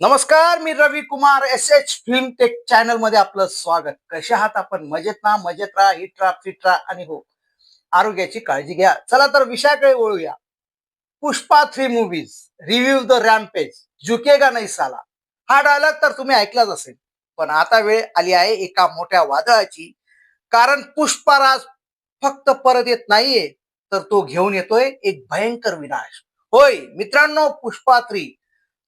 नमस्कार, मी Ravi Kumar S film tech channel मध्ये आपलं स्वागत. कसे आहात आपण? मजेत ना? मजेत राहा, हिट राहा, फिट राहा आणि हो, आरोग्याची काळजी घ्या. चला तर विषयाकडे वळूया. Pushpa 3 movies review the rampage, झुकेगा नाही साला. हा डायलॉग तर तुम्ही ऐकलाच असेल. पण आता वेळ आली आहे एका मोठ्या वादळाची. कारण पुष्पाराज फक्त परत येत नाहीये, तर तो घेऊन येतोय एक भयंकर विनाश. होय मित्रांनो, पुष्पा 3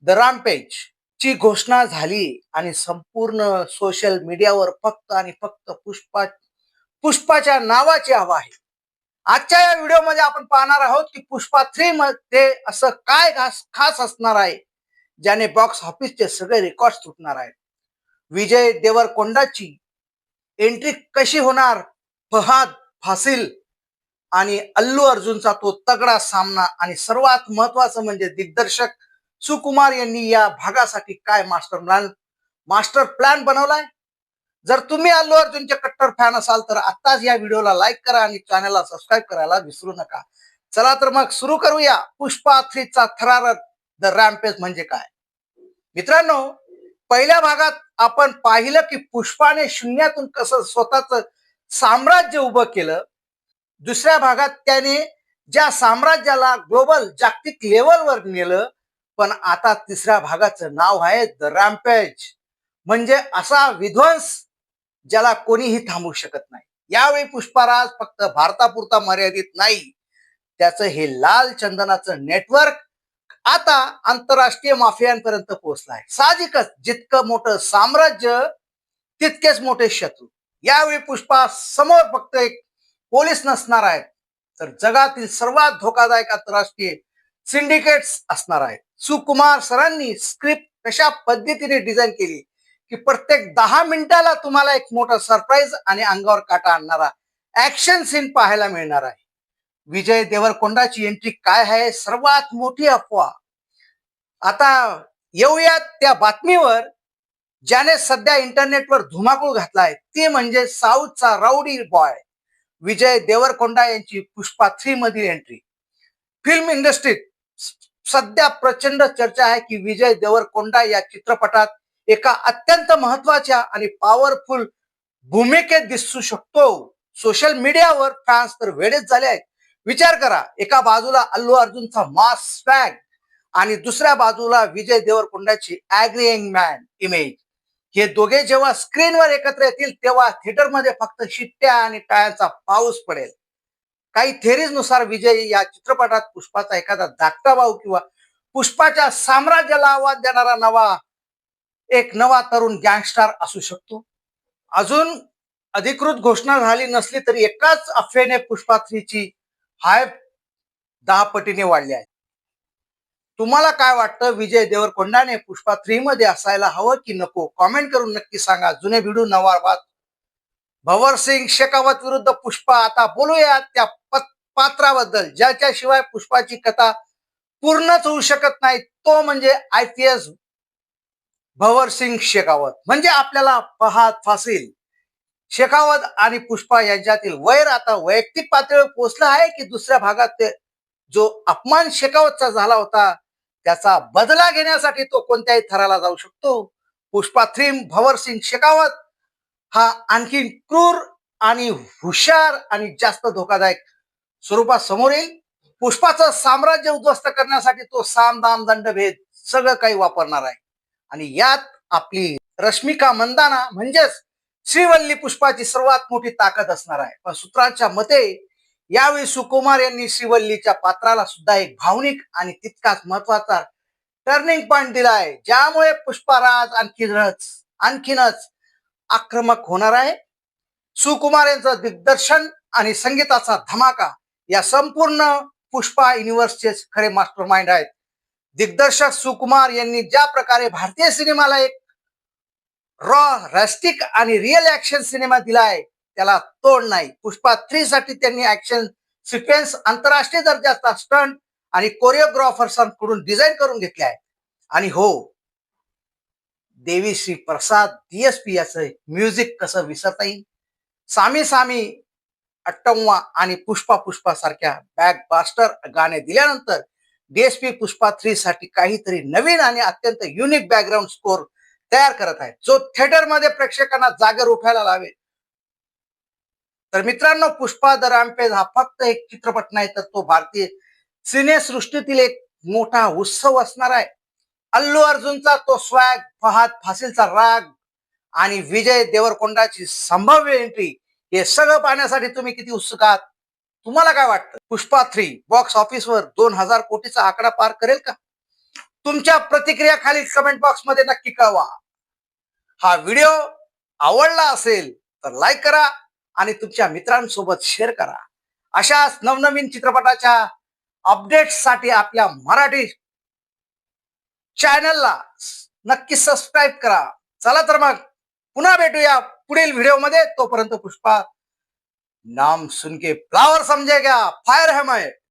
द रॅम्पेज ची घोषणा झाली आणि संपूर्ण सोशल मीडियावर फक्त आणि फक्त पुष्पाच्या नावाची हवा आहे. आजच्या या व्हिडिओमध्ये आपण पाहणार आहोत की पुष्पा 3 मध्ये असं काय खास असणार आहे, ज्याने बॉक्स ऑफिसचे सगळे रेकॉर्ड तुटणार आहेत. विजय देवरकोंडाची एंट्री कशी होणार, फहाद फासिल आणि अल्लू अर्जुनचा तो तगडा सामना, आणि सर्वात महत्वाचं म्हणजे दिग्दर्शक सुकुमार यांनी या भागासाठी काय मास्टर प्लॅन बनवलाय. जर तुम्ही अल्लू अर्जुनचे कट्टर फॅन असाल तर आत्ताच या व्हिडिओला लाईक करा आणि चॅनलला सबस्क्राईब करायला विसरू नका. चला तर मग सुरू करूया. पुष्पा 3 चा थरारक द रॅम्पेज म्हणजे काय? मित्रांनो, पहिल्या भागात आपण पाहिलं की पुष्पाने शून्यातून कसं स्वतःच साम्राज्य उभं केलं. दुसऱ्या भागात त्याने ज्या साम्राज्याला ग्लोबल जागतिक लेवलवर नेलं. पण आता तिसऱ्या भागाचं नाव आहे द रॅम्पेज, म्हणजे असा विध्वंस ज्याला कोणीही थांबवू शकत नाही. यावेळी पुष्पाराज फक्त भारतापुरता मर्यादित नाही, त्याचं हे लाल चंदनाचं नेटवर्क आता आंतरराष्ट्रीय माफियांपर्यंत पोहोचलं आहे. साहजिकच जितकं मोठं साम्राज्य तितकेच मोठे शत्रू. यावेळी पुष्पा समोर फक्त एक पोलीस नसणार आहेत, तर जगातील सर्वात धोकादायक आंतरराष्ट्रीय सिंडिकेट्स असणार आहेत. सुकुमार सरांनी स्क्रिप्ट कशा पद्धतीने डिझाईन केली की प्रत्येक 10 मिनिटाला तुम्हाला एक मोठा सरप्राईज आणि अंगावर काटा आणणारा ऍक्शन सीन पाहायला मिळणार आहे. विजय देवरकोंडाची एंट्री काय आहे सर्वात मोठी अफवा. आता येऊयात त्या बातमीवर ज्याने सध्या इंटरनेटवर धुमाकूळ घातलाय. ते म्हणजे साऊथचा राऊडी बॉय विजय देवरकोंडा यांची पुष्पा 3 मधील एंट्री. फिल्म इंडस्ट्रीत सध्या प्रचंड चर्चा आहे की विजय देवरकोंडा या चित्रपटात एका अत्यंत महत्वाच्या आणि पॉवरफुल भूमिकेत दिसू शकतो. सोशल मीडियावर फॅन्स तर वेळेच झाले आहेत. विचार करा, एका बाजूला अल्लू अर्जुनचा मास स्वॅग आणि दुसऱ्या बाजूला विजय देवरकोंडाची ऍग्रीइंग मॅन इमेज. हे दोघे जेव्हा स्क्रीनवर एकत्र येतील तेव्हा थिएटरमध्ये फक्त शिट्ट्या आणि टाळ्यांचा पाऊस पडेल. काही थेरीज नुसार विजय या चित्रपटात पुष्पाचा एखादा धाकटा भाऊ किंवा पुष्पाच्या साम्राज्याला आवाज देणारा एक नवा तरुण गँगस्टर असू शकतो. अजून अधिकृत घोषणा झाली नसली तरी एकाच अफवेने पुष्पा 3 ची हायप 10 पटीने वाढली आहे. तुम्हाला काय वाटतं, विजय देवरकोंडाने पुष्पा 3 मध्ये असायला हवं की नको? कॉमेंट करून नक्की सांगा. जुने व्हिडिओ नवा बात. भवर सिंग शेखावत विरुद्ध पुष्पा. आता बोलूया त्या पात्राबद्दल ज्याच्याशिवाय पुष्पाची कथा पूर्णच होऊ शकत नाही. तो म्हणजे IPS भवर सिंग शेखावत. म्हणजे आपल्याला फहाद फासिल. शेखावत आणि पुष्पा यांच्यातील वैर आता वैयक्तिक पातळीवर पोहोचलं आहे की दुसऱ्या भागात जो अपमान शेखावतचा झाला होता त्याचा बदला घेण्यासाठी तो कोणत्याही थराला जाऊ शकतो. पुष्पा 3 भवर सिंग शेखावत हा आणखी क्रूर आणि हुशार आणि जास्त धोकादायक स्वरूपात समोर येईल. पुष्पाचं साम्राज्य उद्ध्वस्त करण्यासाठी तो साम दाम दंड भेद सगळं काही वापरणार आहे. आणि यात आपली रश्मिका मंदाना म्हणजेच श्रीवल्ली पुष्पाची सर्वात मोठी ताकद असणार आहे. पण सूत्रांच्या मते यावेळी सुकुमार यांनी श्रीवल्लीच्या पात्राला सुद्धा एक भावनिक आणि तितकाच महत्वाचा टर्निंग पॉइंट दिलाय, ज्यामुळे पुष्पाराज आणखीनच आक्रमक होणार आहे. सुकुमार यांचं दिग्दर्शन आणि संगीताचा धमाका या संपूर्ण पुष्पा युनिव्हर्सचे खरे मास्टर माइंड आहेत. दिग्दर्शक सुकुमार यांनी ज्या प्रकारे भारतीय सिनेमाला एक रॉ रॅस्टिक आणि रिअल ऍक्शन सिनेमा दिलाय त्याला तोड नाही. पुष्पा 3 साठी त्यांनी ऍक्शन सिक्वेन्स आंतरराष्ट्रीय दर्जाचा स्टंट आणि कोरिओग्राफर्सांकडून डिझाईन करून घेतले आहे. आणि हो, देवी श्री प्रसाद DSP याचं म्युझिक कसं विसरता येईल. सामी सामी अट्टम्मा आणि पुष्पा पुष्पा सारख्या बॅकबास्टर गाणे दिल्यानंतर डीएसपी पुष्पा 3 साठी काहीतरी नवीन आणि अत्यंत युनिक बॅकग्राऊंड स्कोर तयार करत आहे, जो थिएटरमध्ये प्रेक्षकांना जागर उठायला लावेल. तर मित्रांनो, पुष्पा द रॅम्पेज हा फक्त एक चित्रपट नाही, तर तो भारतीय सिनेसृष्टीतील एक मोठा उत्सव असणार आहे. अल्लू अर्जुनचा तो स्वॅग, फहाद फासिलचा राग आणि विजय देवरकोंडाची संभाव्य एंट्री, हे सगळं पाहण्यासाठी तुम्ही किती उत्सुक आहात? तुम्हाला काय वाटतं? पुष्पा 3 बॉक्स ऑफिसवर 2,000 कोटीचा आकडा पार करेल का? तुमच्या प्रतिक्रिया खाली कमेंट बॉक्स मध्ये नक्की कळवा. हा व्हिडिओ आवडला असेल तर लाईक करा आणि तुमच्या मित्रांसोबत शेअर करा. अशाच नवनवीन चित्रपटाच्या अपडेट्ससाठी आपल्या मराठी चॅनलला नक्की सबस्क्राईब करा. चला तर मग पुन्हा भेटूया पुढील व्हिडिओमध्ये. तोपर्यंत पुष्पा नाम सुन के फ्लावर समझेगा, फायर है मैं.